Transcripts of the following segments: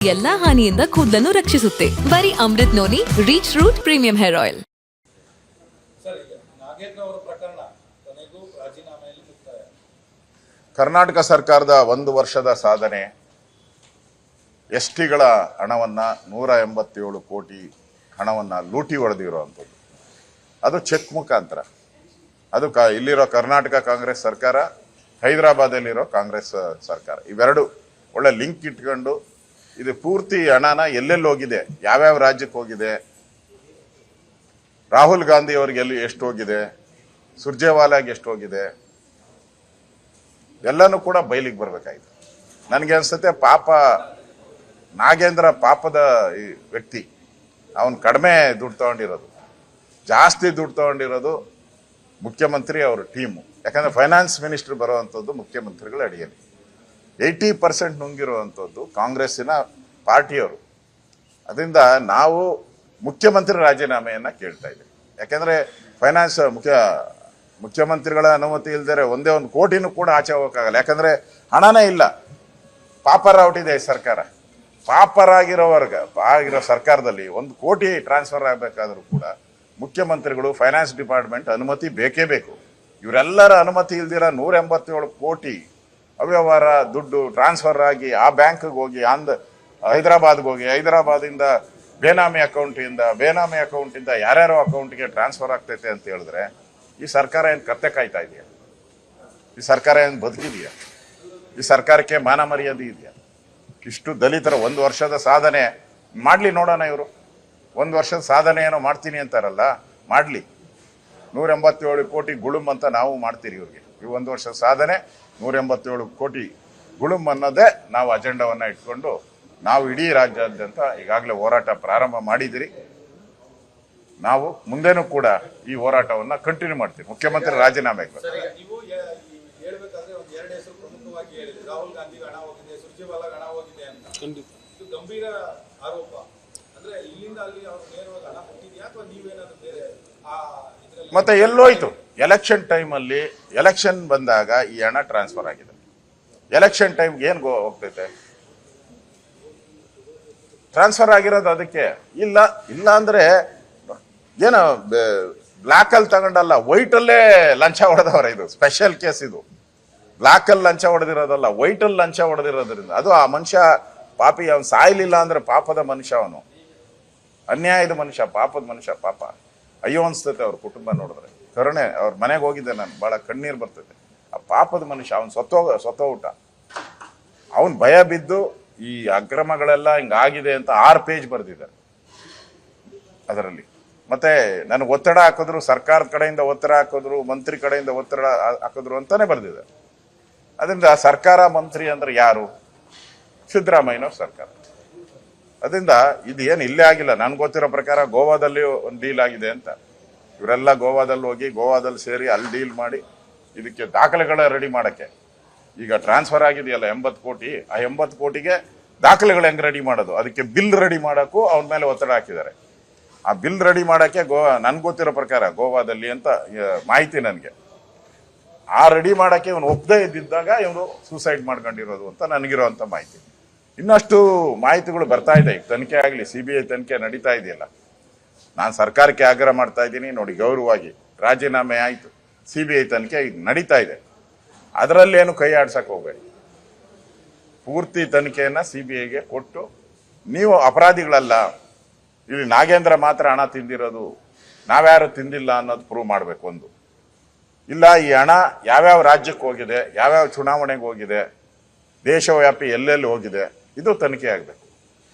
ಎಲ್ಲಾ ಹಾನಿಯಿಂದ ಕೂದಲನ್ನು ರಕ್ಷಿಸುತ್ತೆ. ಬರೀ Amrit noni reach root premium hair oil. Karnataka ಸರ್ಕಾರದ 1 ವರ್ಷದ ಸಾಧನೆ, ಎಸ್ಟಿಗಳ ಹಣವನ್ನ 187 ಕೋಟಿ ಹಣವನ್ನ ಲೂಟಿ ಹೊಡೆದಿರುವಂಥದ್ದು. ಅದು ಚೆಕ್ ಮುಖಾಂತರ. ಅದು ಇಲ್ಲಿರೋ ಕರ್ನಾಟಕ ಕಾಂಗ್ರೆಸ್ ಸರ್ಕಾರ, ಹೈದರಾಬಾದಲ್ಲಿರೋ ಕಾಂಗ್ರೆಸ್ ಸರ್ಕಾರ, ಇವೆರಡು ಒಳ್ಳೆ ಲಿಂಕ್ ಇಟ್ಕೊಂಡು ಇದು ಪೂರ್ತಿ ಹಣನ ಎಲ್ಲೆಲ್ಲಿ ಹೋಗಿದೆ, ಯಾವ್ಯಾವ ರಾಜ್ಯಕ್ಕೆ ಹೋಗಿದೆ, ರಾಹುಲ್ ಗಾಂಧಿ ಅವರಿಗೆ ಎಷ್ಟು ಹೋಗಿದೆ, ಸುರ್ಜೇವಾಲಾಗೆ ಎಷ್ಟು ಹೋಗಿದೆ, ಎಲ್ಲನೂ ಕೂಡ ಬಯಲಿಗೆ ಬರಬೇಕಾಯ್ತು. ನನಗೆ ಅನ್ಸುತ್ತೆ ಪಾಪ ನಾಗೇಂದ್ರ ಪಾಪದ ಈ ವ್ಯಕ್ತಿ, ಅವನು ಕಡಿಮೆ ದುಡ್ಡು ತಗೊಂಡಿರೋದು, ಜಾಸ್ತಿ ದುಡ್ಡು ತಗೊಂಡಿರೋದು ಮುಖ್ಯಮಂತ್ರಿ ಅವ್ರ ಟೀಮು. ಯಾಕಂದ್ರೆ ಫೈನಾನ್ಸ್ ಮಿನಿಸ್ಟರ್ ಬರುವಂಥದ್ದು ಮುಖ್ಯಮಂತ್ರಿಗಳ ಅಡಿಯಲ್ಲಿ. 80% ನುಂಗಿರುವಂಥದ್ದು ಕಾಂಗ್ರೆಸ್ಸಿನ ಪಾರ್ಟಿಯವರು. ಅದರಿಂದ ನಾವು ಮುಖ್ಯಮಂತ್ರಿ ರಾಜೀನಾಮೆಯನ್ನ ಕೇಳ್ತಾ ಇದ್ದೀವಿ. ಯಾಕೆಂದ್ರೆ ಫೈನಾನ್ಸ್ ಮುಖ್ಯಮಂತ್ರಿಗಳ ಅನುಮತಿ ಇಲ್ದರೆ ಒಂದೇ 1 ಕೋಟಿನೂ ಕೂಡ ಆಚೆ ಹೋಗೋಕ್ಕಾಗಲ್ಲ. ಯಾಕಂದ್ರೆ ಹಣನೇ ಇಲ್ಲ. ಪಾಪರಾಗ್ಬಿಟ್ಟಿದೆ ಈ ಸರ್ಕಾರ. ಪಾಪರಾಗಿರೋ ಸರ್ಕಾರದಲ್ಲಿ 1 ಕೋಟಿ ಟ್ರಾನ್ಸ್ಫರ್ ಆಗಬೇಕಾದ್ರೂ ಕೂಡ ಮುಖ್ಯಮಂತ್ರಿಗಳು, ಫೈನಾನ್ಸ್ ಡಿಪಾರ್ಟ್ಮೆಂಟ್ ಅನುಮತಿ ಬೇಕೇ ಬೇಕು. ಇವರೆಲ್ಲರ ಅನುಮತಿ ಇಲ್ದಿರ 187 ಕೋಟಿ ಅವ್ಯವಹಾರ ದುಡ್ಡು ಟ್ರಾನ್ಸ್ಫರ್ ಆಗಿ ಆ ಬ್ಯಾಂಕ್ಗೆ ಹೋಗಿ ಹೈದರಾಬಾದ್ಗೆ ಹೋಗಿ, ಹೈದರಾಬಾದಿಂದ ಬೇನಾಮಿ ಅಕೌಂಟಿಂದ ಯಾರ್ಯಾರೋ ಅಕೌಂಟ್ಗೆ ಟ್ರಾನ್ಸ್ಫರ್ ಆಗ್ತೈತೆ ಅಂತ ಹೇಳಿದ್ರೆ ಈ ಸರ್ಕಾರ ಏನು ಕತ್ತೆ ಕಾಯ್ತಾ ಇದೆಯಾ? ಈ ಸರ್ಕಾರ ಏನು ಬದುಕಿದೆಯಾ? ಈ ಸರ್ಕಾರಕ್ಕೆ ಮಾನ ಮರ್ಯಾದೆ ಇದೆಯಾ? ಇಷ್ಟು ದಲಿತರ 1 ವರ್ಷದ ಸಾಧನೆ ಮಾಡ್ಲಿ ನೋಡೋಣ. ಇವರು 1 ವರ್ಷದ ಸಾಧನೆ ಏನೋ ಮಾಡ್ತೀನಿ ಅಂತಾರಲ್ಲ, ಮಾಡ್ಲಿ. 187 ಕೋಟಿ ಗುಳುಮ್ ಅಂತ ನಾವು ಮಾಡ್ತೀರಿ ಇವ್ರಿಗೆ. ಈ 1 ವರ್ಷದ ಸಾಧನೆ 187 ಕೋಟಿ ಗುಳುಮ್ ಅನ್ನೋದೇ ನಾವು ಅಜೆಂಡಾವನ್ನ ಇಟ್ಕೊಂಡು ನಾವು ಇಡೀ ರಾಜ್ಯಾದ್ಯಂತ ಈಗಾಗಲೇ ಹೋರಾಟ ಪ್ರಾರಂಭ ಮಾಡಿದಿರಿ. ನಾವು ಮುಂದೆನೂ ಕೂಡ ಈ ಹೋರಾಟವನ್ನ ಕಂಟಿನ್ಯೂ ಮಾಡ್ತೀವಿ. ಮುಖ್ಯಮಂತ್ರಿ ರಾಜೀನಾಮೆ ಗಂಭೀರ ಆರೋಪ. ಅಂದ್ರೆ ಇಲ್ಲಿಂದ ಅಲ್ಲಿ ಅವರು ನೇರವಾಗಿ ಹಣ ಕೊಟ್ಟಿದ್ಯಾ ಅಥವಾ ನೀವೇನಾದ್ರೂ ಬೇರೆ ಮತ್ತೆ ಎಲ್ಲೋಯ್ತು? ಎಲೆಕ್ಷನ್ ಟೈಮಲ್ಲಿ ಎಲೆಕ್ಷನ್ ಬಂದಾಗ ಈ ಹಣ ಟ್ರಾನ್ಸ್ಫರ್ ಆಗಿದೆ. ಎಲೆಕ್ಷನ್ ಟೈಮ್ಗೆ ಏನ್ ಹೋಗ್ತೈತೆ? ಟ್ರಾನ್ಸ್ಫರ್ ಆಗಿರೋದು ಅದಕ್ಕೆ. ಇಲ್ಲ ಅಂದ್ರೆ ಏನು ಬ್ಲಾಕ್ ಅಲ್ಲಿ ತಗೊಂಡಲ್ಲ, ವೈಟ್ ಅಲ್ಲೇ ಲಂಚ ಹೊಡೆದವ್ರ. ಇದು ಸ್ಪೆಷಲ್ ಕೇಸ್. ಇದು ಬ್ಲಾಕ್ ಅಲ್ಲಿ ಲಂಚ ಹೊಡೆದಿರೋದಲ್ಲ, ವೈಟ್ ಅಲ್ಲಿ ಲಂಚ ಹೊಡೆದಿರೋದ್ರಿಂದ ಅದು ಆ ಮನುಷ್ಯ ಪಾಪಿ. ಅವನು ಸಾಯ್ಲಿಲ್ಲ ಅಂದ್ರೆ ಪಾಪದ ಮನುಷ್ಯ, ಅವನು ಅನ್ಯಾಯದ ಮನುಷ್ಯ, ಪಾಪದ ಮನುಷ್ಯ. ಪಾಪ ಅಯ್ಯೋ ಅನ್ಸ್ತೈತೆ ಅವ್ರ ಕುಟುಂಬ ನೋಡಿದ್ರೆ. ಕರುಣೆ. ಅವ್ರ ಮನೆಗೆ ಹೋಗಿದ್ದೆ ನಾನು, ಬಹಳ ಕಣ್ಣೀರು ಬರ್ತೈತೆ. ಆ ಪಾಪದ ಮನುಷ್ಯ ಅವನು ಸತ್ತೋಟ. ಅವನ್ ಭಯ ಬಿದ್ದು ಈ ಅಕ್ರಮಗಳೆಲ್ಲ ಹಿಂಗಾಗಿದೆ ಅಂತ 6 ಪೇಜ್ ಬರೆದಿದ್ದಾರೆ ಅದರಲ್ಲಿ. ಮತ್ತೆ ನನಗೆ ಒತ್ತಡ ಹಾಕಿದ್ರು, ಸರ್ಕಾರದ ಕಡೆಯಿಂದ ಒತ್ತಡ ಹಾಕಿದ್ರು, ಮಂತ್ರಿ ಕಡೆಯಿಂದ ಒತ್ತಡ ಹಾಕಿದ್ರು ಅಂತಾನೆ ಬರೆದಿದ್ದಾರೆ. ಅದರಿಂದ ಸರ್ಕಾರ ಮಂತ್ರಿ ಅಂದ್ರೆ ಯಾರು? ಸಿದ್ದರಾಮಯ್ಯನವ್ರ ಸರ್ಕಾರ. ಅದರಿಂದ ಇದು ಏನು ಇಲ್ಲೇ ಆಗಿಲ್ಲ. ನನ್ಗೆ ಗೊತ್ತಿರೋ ಪ್ರಕಾರ ಗೋವಾದಲ್ಲಿ ಒಂದು ಡೀಲ್ ಆಗಿದೆ ಅಂತ. ಇವರೆಲ್ಲ ಗೋವಾದಲ್ಲಿ ಹೋಗಿ ಗೋವಾದಲ್ಲಿ ಸೇರಿ ಅಲ್ಲಿ ಡೀಲ್ ಮಾಡಿ ಇದಕ್ಕೆ ದಾಖಲೆಗಳ ರೆಡಿ ಮಾಡಕ್ಕೆ. ಈಗ ಟ್ರಾನ್ಸ್ಫರ್ ಆಗಿದೆಯಲ್ಲ 80 ಕೋಟಿ, ಆ 80 ಕೋಟಿಗೆ ದಾಖಲೆಗಳು ಹೆಂಗ್ ರೆಡಿ ಮಾಡೋದು, ಅದಕ್ಕೆ ಬಿಲ್ ರೆಡಿ ಮಾಡೋಕ್ಕೂ ಅವನ ಮೇಲೆ ಒತ್ತಡ ಹಾಕಿದ್ದಾರೆ. ಆ ಬಿಲ್ ರೆಡಿ ಮಾಡಕ್ಕೆ ನನ್ಗೆ ಗೊತ್ತಿರೋ ಪ್ರಕಾರ ಗೋವಾದಲ್ಲಿ ಅಂತ ಮಾಹಿತಿ ನನಗೆ. ಆ ರೆಡಿ ಮಾಡಕ್ಕೆ ಇವನು ಒಪ್ಪದೇ ಇದ್ದಿದ್ದಾಗ ಇವನು ಸೂಸೈಡ್ ಮಾಡ್ಕೊಂಡಿರೋದು ಅಂತ ನನಗಿರೋಂಥ ಮಾಹಿತಿ. ಇನ್ನಷ್ಟು ಮಾಹಿತಿಗಳು ಬರ್ತಾ ಇದೆ. ಈಗ ತನಿಖೆ ಆಗಲಿ, CBI ತನಿಖೆ ನಡೀತಾ ಇದೆಯಲ್ಲ. ನಾನು ಸರ್ಕಾರಕ್ಕೆ ಆಗ್ರಹ ಮಾಡ್ತಾ ಇದ್ದೀನಿ, ನೋಡಿ ಗೌರವವಾಗಿ ರಾಜೀನಾಮೆ ಆಯಿತು, CBI ತನಿಖೆ ಈಗ ನಡೀತಾ ಇದೆ, ಅದರಲ್ಲೇನು ಕೈ ಆಡ್ಸಕ್ಕೆ ಹೋಗಬೇಡಿ. ಪೂರ್ತಿ ತನಿಖೆಯನ್ನ CBIಗೆ ಕೊಟ್ಟು, ನೀವು ಅಪರಾಧಿಗಳಲ್ಲ, ಇಲ್ಲಿ ನಾಗೇಂದ್ರ ಮಾತ್ರ ಹಣ ತಿಂದಿರೋದು, ನಾವ್ಯಾರು ತಿಂದಿಲ್ಲ ಅನ್ನೋದು ಪ್ರೂವ್ ಮಾಡಬೇಕು. ಒಂದು ಇಲ್ಲ, ಈ ಹಣ ಯಾವ್ಯಾವ ರಾಜ್ಯಕ್ಕೆ ಹೋಗಿದೆ, ಯಾವ್ಯಾವ ಚುನಾವಣೆಗೆ ಹೋಗಿದೆ, ದೇಶವ್ಯಾಪಿ ಎಲ್ಲೆಲ್ಲಿ ಹೋಗಿದೆ, ಇದು ತನಿಖೆ ಆಗಬೇಕು.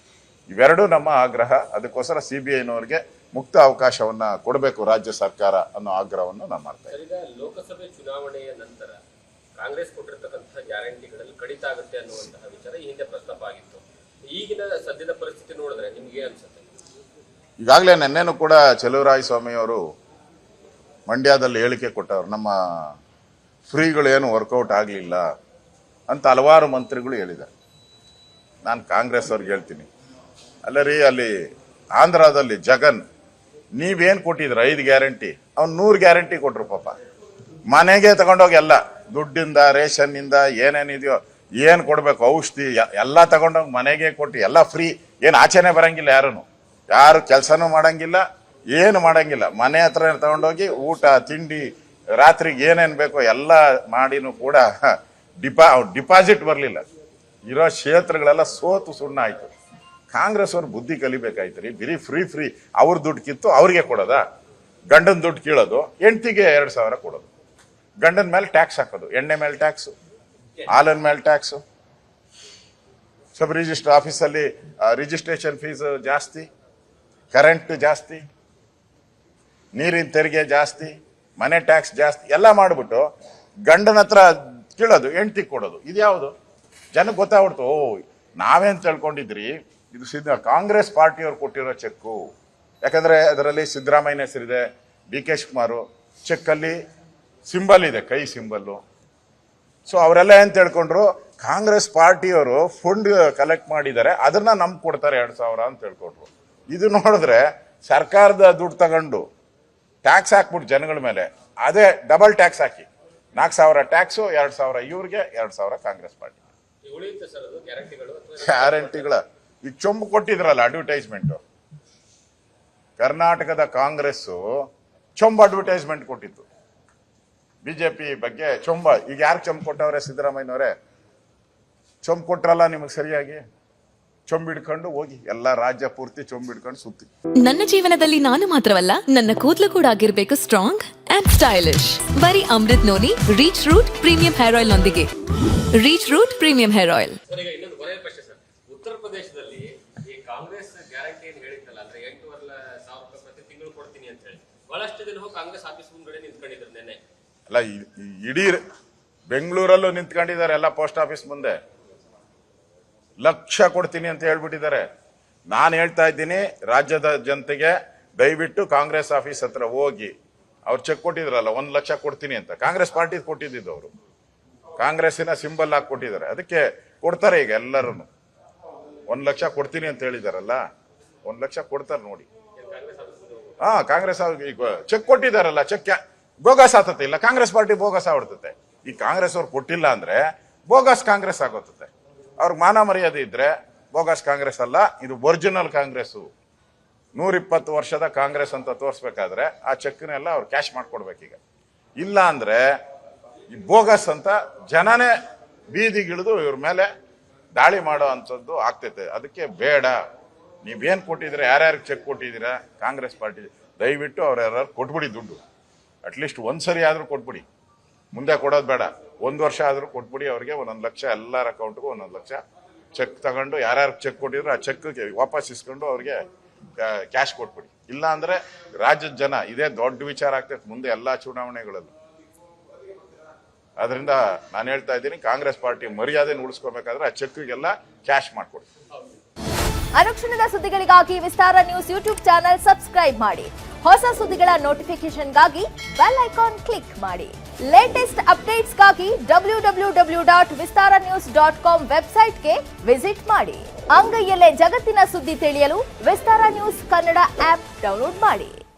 ಇವೆರಡೂ ನಮ್ಮ ಆಗ್ರಹ. ಅದಕ್ಕೋಸ್ಕರ CBIನವರಿಗೆ ಮುಕ್ತ ಅವಕಾಶವನ್ನ ಕೊಡಬೇಕು ರಾಜ್ಯ ಸರ್ಕಾರ ಅನ್ನೋ ಆಗ್ರಹವನ್ನು ನಾನು ಮಾಡ್ತಾ ಇದ್ದೀನಿ. ಲೋಕಸಭೆ ಚುನಾವಣೆಯ ನಂತರ ಕಾಂಗ್ರೆಸ್ ಕೊಟ್ಟಿರತಕ್ಕಂತಹ ಗ್ಯಾರಂಟಿಗಳಲ್ಲಿ ಕಡಿತ ಆಗುತ್ತೆ ಅನ್ನುವಂತಹ ವಿಚಾರ ಈ ಹಿಂದೆ ಪ್ರಸ್ತಾಪ ಆಗಿತ್ತು. ಈಗಿನ ಸದ್ಯದ ಪರಿಸ್ಥಿತಿ ನೋಡಿದ್ರೆ ನಿಮ್ಗೆ ಅನ್ಸುತ್ತೆ? ಈಗಾಗಲೇ ನೆನ್ನೆನೂ ಕೂಡ ಚಲುವರಾಯಸ್ವಾಮಿ ಅವರು ಮಂಡ್ಯದಲ್ಲಿ ಹೇಳಿಕೆ ಕೊಟ್ಟವರು, ನಮ್ಮ ಫ್ರೀಗಳೇನು ವರ್ಕೌಟ್ ಆಗಲಿಲ್ಲ ಅಂತ ಹಲವಾರು ಮಂತ್ರಿಗಳು ಹೇಳಿದ್ದಾರೆ. ನಾನು ಕಾಂಗ್ರೆಸ್ ಅವ್ರಿಗೆ ಹೇಳ್ತೀನಿ, ಅಲ್ಲರಿ ಅಲ್ಲಿ ಆಂಧ್ರದಲ್ಲಿ ಜಗನ್ ನೀವೇನು ಕೊಟ್ಟಿದ್ರು 5 ಗ್ಯಾರಂಟಿ, ಅವ್ನು 100 ಗ್ಯಾರಂಟಿ ಕೊಟ್ರು. ಪಾಪ ಮನೆಗೆ ತಗೊಂಡೋಗಿ ಎಲ್ಲ ದುಡ್ಡಿಂದ ರೇಷನ್ನಿಂದ ಏನೇನಿದೆಯೋ ಏನು ಕೊಡಬೇಕು ಔಷಧಿ ಎಲ್ಲ ತಗೊಂಡೋಗಿ ಮನೆಗೆ ಕೊಟ್ಟು ಎಲ್ಲ ಫ್ರೀ, ಏನು ಆಚೆನೆ ಬರಂಗಿಲ್ಲ, ಯಾರು ಕೆಲಸನೂ ಮಾಡಂಗಿಲ್ಲ, ಏನು ಮಾಡಂಗಿಲ್ಲ. ಮನೆ ಹತ್ರ ತಗೊಂಡೋಗಿ ಊಟ ತಿಂಡಿ ರಾತ್ರಿಗೆ ಏನೇನು ಬೇಕೋ ಎಲ್ಲ ಮಾಡಿನೂ ಕೂಡ ಡಿಪಾಸಿಟ್ ಬರಲಿಲ್ಲ. ಇರೋ ಕ್ಷೇತ್ರಗಳೆಲ್ಲ ಸೋತು ಸುಣ್ಣ ಆಯಿತು. ಕಾಂಗ್ರೆಸ್ ಅವ್ರು ಬುದ್ಧಿ ಕಲಿಬೇಕಾಯ್ತು ರೀ. ಬರೀ ಫ್ರೀ ಅವ್ರ ದುಡ್ಡು ಕಿತ್ತು ಅವ್ರಿಗೆ ಕೊಡೋದಾ? ಗಂಡನ ದುಡ್ಡು ಕೀಳೋದು, ಹೆಂಡ್ತಿಗೆ 2,000 ಕೊಡೋದು, ಗಂಡನ ಮೇಲೆ ಟ್ಯಾಕ್ಸ್ ಹಾಕೋದು, ಎಣ್ಣೆ ಮೇಲೆ ಟ್ಯಾಕ್ಸು, ಹಾಲಿನ ಮೇಲೆ ಟ್ಯಾಕ್ಸು, ಸಬ್ ರಿಜಿಸ್ಟರ್ ಆಫೀಸಲ್ಲಿ ರಿಜಿಸ್ಟ್ರೇಷನ್ ಫೀಸ್ ಜಾಸ್ತಿ, ಕರೆಂಟ್ ಜಾಸ್ತಿ, ನೀರಿನ ತೆರಿಗೆ ಜಾಸ್ತಿ, ಮನೆ ಟ್ಯಾಕ್ಸ್ ಜಾಸ್ತಿ ಎಲ್ಲ ಮಾಡಿಬಿಟ್ಟು ಗಂಡನ ಹತ್ರ ಕೀಳೋದು, ಹೆಂಡ್ತಿಗೆ ಕೊಡೋದು. ಇದ್ಯಾವುದು ಜನಕ್ಕೆ ಗೊತ್ತಾಗ್ಬಿಡ್ತು. ಓ, ನಾವೇನು ತಿಳ್ಕೊಂಡಿದ್ರಿ, ಇದು ಕಾಂಗ್ರೆಸ್ ಪಾರ್ಟಿಯವ್ರು ಕೊಟ್ಟಿರೋ ಚೆಕ್ಕು. ಯಾಕಂದರೆ ಅದರಲ್ಲಿ ಸಿದ್ದರಾಮಯ್ಯನ ಹೆಸರಿದೆ, ಡಿ ಕೆ ಶಿವಕುಮಾರು, ಚೆಕ್ಕಲ್ಲಿ ಸಿಂಬಲ್ ಇದೆ, ಕೈ ಸಿಂಬಲ್ಲು. ಸೊ ಅವರೆಲ್ಲ ಏನು ತಿಳ್ಕೊಂಡ್ರು, ಕಾಂಗ್ರೆಸ್ ಪಾರ್ಟಿಯವರು ಫಂಡ್ ಕಲೆಕ್ಟ್ ಮಾಡಿದ್ದಾರೆ, ಅದನ್ನ ನಮ್ಗೆ ಕೊಡ್ತಾರೆ 2,000 ಅಂತ ತಿಳ್ಕೊಂಡ್ರು. ಇದು ನೋಡಿದ್ರೆ ಸರ್ಕಾರದ ದುಡ್ಡು ತಗೊಂಡು ಟ್ಯಾಕ್ಸ್ ಹಾಕ್ಬಿಟ್ಟು ಜನಗಳ ಮೇಲೆ, ಅದೇ ಡಬಲ್ ಟ್ಯಾಕ್ಸ್ ಹಾಕಿ 4,000 ಟ್ಯಾಕ್ಸು, 2,000 ಇವ್ರಿಗೆ, 2,000 ಕಾಂಗ್ರೆಸ್ ಪಾರ್ಟಿ. ಗ್ಯಾರಂಟಿಗಳ ಈಗ ಚೊಂಬು ಕೊಟ್ಟಿದ್ರಲ್ಲ ಅಡ್ವರ್ಟೈಸ್ಮೆಂಟು, ಕರ್ನಾಟಕದ ಕಾಂಗ್ರೆಸ್ಸು ಚೊಂಬು ಅಡ್ವರ್ಟೈಸ್ಮೆಂಟ್ ಕೊಟ್ಟಿತ್ತು ಬಿಜೆಪಿ ಬಗ್ಗೆ. ಚೊಂಬ ಈಗ ಯಾರು ಚೊಂಬು ಕೊಟ್ಟವ್ರೆ? ಸಿದ್ದರಾಮಯ್ಯನವರೇ ಚೊಂಬು ಕೊಟ್ರಲ್ಲ ನಿಮಗೆ ಸರಿಯಾಗಿ. ಚೊಂಬು ಹಿಡ್ಕೊಂಡು ಹೋಗಿ ಎಲ್ಲ ರಾಜ್ಯ ಪೂರ್ತಿ ಚೊಂಬು ಹಿಡ್ಕೊಂಡು ಸುತ್ತಿ. ನನ್ನ ಜೀವನದಲ್ಲಿ ನಾನು ಮಾತ್ರವಲ್ಲ, ನನ್ನ ಕೂದಲು ಕೂಡ ಆಗಿರ್ಬೇಕು ಸ್ಟ್ರಾಂಗ್ ಅಂಡ್ ಸ್ಟೈಲಿಶ್. ಬರೀ Amrit noni reach root premium hair oil ನೊಂದಿಗೆ. Rich root premium hair oil. ಈಗ ಇನ್ನೊಂದು ಕೊನೆಯ ಪ್ರಶ್ನೆ ಸರ್. ಉತ್ತರ ಪ್ರದೇಶದಲ್ಲಿ ಈ ಕಾಂಗ್ರೆಸ್ ಗ್ಯಾರಂಟಿ ಏನು ಹೇಳಿತ್ತಲ್ಲ, ಅಂದ್ರೆ 8,500 ರೂಪಾಯಿ ಪ್ರತಿ ತಿಂಗಳು ಕೊಡ್ತೀನಿ ಅಂತ ಹೇಳಿ ಬಹಳಷ್ಟು ಜನ ಹೋಗಿ ಕಾಂಗ್ರೆಸ್ ಆಫೀಸ್ ಮುಂದೆ ನಿಂತ್ಕೊಂಡಿದ್ರು ನೆನ್ನೆ. ಅಲ್ಲ, ಇಡೀ ಬೆಂಗಳೂರಲ್ಲೂ ನಿಂತ್ಕೊಂಡಿದ್ದಾರೆ, ಎಲ್ಲ ಪೋಸ್ಟ್ ಆಫೀಸ್ ಮುಂದೆ ಲಕ್ಷ ಕೊಡ್ತೀನಿ ಅಂತ ಹೇಳ್ಬಿಟ್ಟಿದ್ದಾರೆ. ನಾನು ಹೇಳ್ತಾ ಇದ್ದೀನಿ ರಾಜ್ಯದ ಜನತೆಗೆ, ದಯವಿಟ್ಟು ಕಾಂಗ್ರೆಸ್ ಆಫೀಸ್ ಹತ್ರ ಹೋಗಿ, ಅವ್ರು ಚೆಕ್ ಕೊಟ್ಟಿದ್ರಲ್ಲ 1 ಲಕ್ಷ ಕೊಡ್ತೀನಿ ಅಂತ, ಕಾಂಗ್ರೆಸ್ ಪಾರ್ಟಿ ಕೊಟ್ಟಿದ್ದು, ಅವರು ಕಾಂಗ್ರೆಸ್ಸಿನ ಸಿಂಬಲ್ ಹಾಕಿ ಕೊಟ್ಟಿದ್ದಾರೆ. ಅದಕ್ಕೆ ಕೊಡ್ತಾರೆ ಈಗ ಎಲ್ಲರೂ. 1 ಲಕ್ಷ ಕೊಡ್ತೀನಿ ಅಂತ ಹೇಳಿದಾರಲ್ಲ, 1 ಲಕ್ಷ ಕೊಡ್ತಾರೆ ನೋಡಿ. ಹಾ, ಕಾಂಗ್ರೆಸ್ ಈಗ ಚೆಕ್ ಕೊಟ್ಟಿದ್ದಾರಲ್ಲ, ಚೆಕ್ ಬೋಗಸ್ ಆತತೆ. ಇಲ್ಲ, ಕಾಂಗ್ರೆಸ್ ಪಾರ್ಟಿ ಬೋಗಸ್ ಆಗ್ಬಿಡ್ತತೆ. ಈ ಕಾಂಗ್ರೆಸ್ ಅವ್ರು ಕೊಟ್ಟಿಲ್ಲ ಅಂದ್ರೆ ಬೋಗಸ್ ಕಾಂಗ್ರೆಸ್ ಆಗೋತತೆ. ಅವ್ರಿಗೆ ಮಾನ ಮರ್ಯಾದೆ ಇದ್ರೆ ಬೋಗಸ್ ಕಾಂಗ್ರೆಸ್ ಅಲ್ಲ, ಇದು ಒರಿಜಿನಲ್ ಕಾಂಗ್ರೆಸ್ಸು. 120 ವರ್ಷದ ಕಾಂಗ್ರೆಸ್ ಅಂತ ತೋರಿಸ್ಬೇಕಾದ್ರೆ ಆ ಚೆಕ್ನೆಲ್ಲ ಅವ್ರು ಕ್ಯಾಶ್ ಮಾಡ್ಕೊಡ್ಬೇಕೀಗ. ಇಲ್ಲ ಅಂದ್ರೆ ಈ ಬೋಗಸ್ ಅಂತ ಜನನೇ ಬೀದಿಗಿಳಿದು ಇವ್ರ ಮೇಲೆ ದಾಳಿ ಮಾಡೋ ಅಂಥದ್ದು ಆಗ್ತೈತೆ. ಅದಕ್ಕೆ ಬೇಡ. ನೀವೇನು ಕೊಟ್ಟಿದ್ರೆ, ಯಾರ್ಯಾರಿಗೆ ಚೆಕ್ ಕೊಟ್ಟಿದ್ದೀರಾ ಕಾಂಗ್ರೆಸ್ ಪಾರ್ಟಿ, ದಯವಿಟ್ಟು ಅವ್ರು ಯಾರು ಕೊಟ್ಬಿಡಿ ದುಡ್ಡು. ಅಟ್ಲೀಸ್ಟ್ ಒಂದ್ಸರಿ ಆದರೂ ಕೊಟ್ಬಿಡಿ, ಮುಂದೆ ಕೊಡೋದು ಬೇಡ. 1 ವರ್ಷ ಆದರೂ ಕೊಟ್ಬಿಡಿ ಅವ್ರಿಗೆ. 1 ಲಕ್ಷ ಎಲ್ಲರ ಅಕೌಂಟ್ಗೂ 1 ಲಕ್ಷ ಚೆಕ್ ತಗೊಂಡು, ಯಾರ್ಯಾರು ಚೆಕ್ ಕೊಟ್ಟಿದ್ರು ಆ ಚೆಕ್ಗೆ ವಾಪಸ್ ಇಸ್ಕೊಂಡು ಅವ್ರಿಗೆ ಕ್ಯಾಶ್ ಕೊಟ್ಬಿಡಿ. ಇಲ್ಲ ಅಂದ್ರೆ ರಾಜ್ಯದ ಜನ ಇದೇ ದೊಡ್ಡ ವಿಚಾರ ಆಗ್ತೈತೆ ಮುಂದೆ ಎಲ್ಲ ಚುನಾವಣೆಗಳಲ್ಲೂ. ಅದರಿಂದ ನಾನು ಹೇಳ್ತಾ ಇದ್ದೀನಿ, ಕಾಂಗ್ರೆಸ್ ಪಾರ್ಟಿ ಮರ್ಯಾದೆ ಉಳಿಸ್ಕೋಬೇಕಾದ್ರೆ ಆ ಚೆಕ್ಗೆಲ್ಲ ಕ್ಯಾಶ್ ಮಾಡ್ಕೊಡಿ. ಅನುಕ್ಷಣದ ಸುದ್ದಿಗಳಿಗಾಗಿ ವಿಸ್ತಾರ ನ್ಯೂಸ್ ಯೂಟ್ಯೂಬ್ ಚಾನೆಲ್ ಸಬ್ಸ್ಕ್ರೈಬ್ ಮಾಡಿ. ಹೊಸ ಸುದ್ದಿಗಳ ನೋಟಿಫಿಕೇಶನ್ಗಾಗಿ ಬೆಲ್ ಐಕಾನ್ ಕ್ಲಿಕ್ ಮಾಡಿ. ಲೇಟೆಸ್ಟ್ ಅಪ್ಡೇಟ್ಸ್ಗಾಗಿ www.vistaranews.com ವೆಬ್ಸೈಟ್ಗೆ ವಿಸಿಟ್ ಮಾಡಿ. ಅಂಗೈಯಲ್ಲೇ ಜಗತ್ತಿನ ಸುದ್ದಿ ತಿಳಿಯಲು ವಿಸ್ತಾರ ನ್ಯೂಸ್ ಕನ್ನಡ ಆಪ್ ಡೌನ್ಲೋಡ್ ಮಾಡಿ.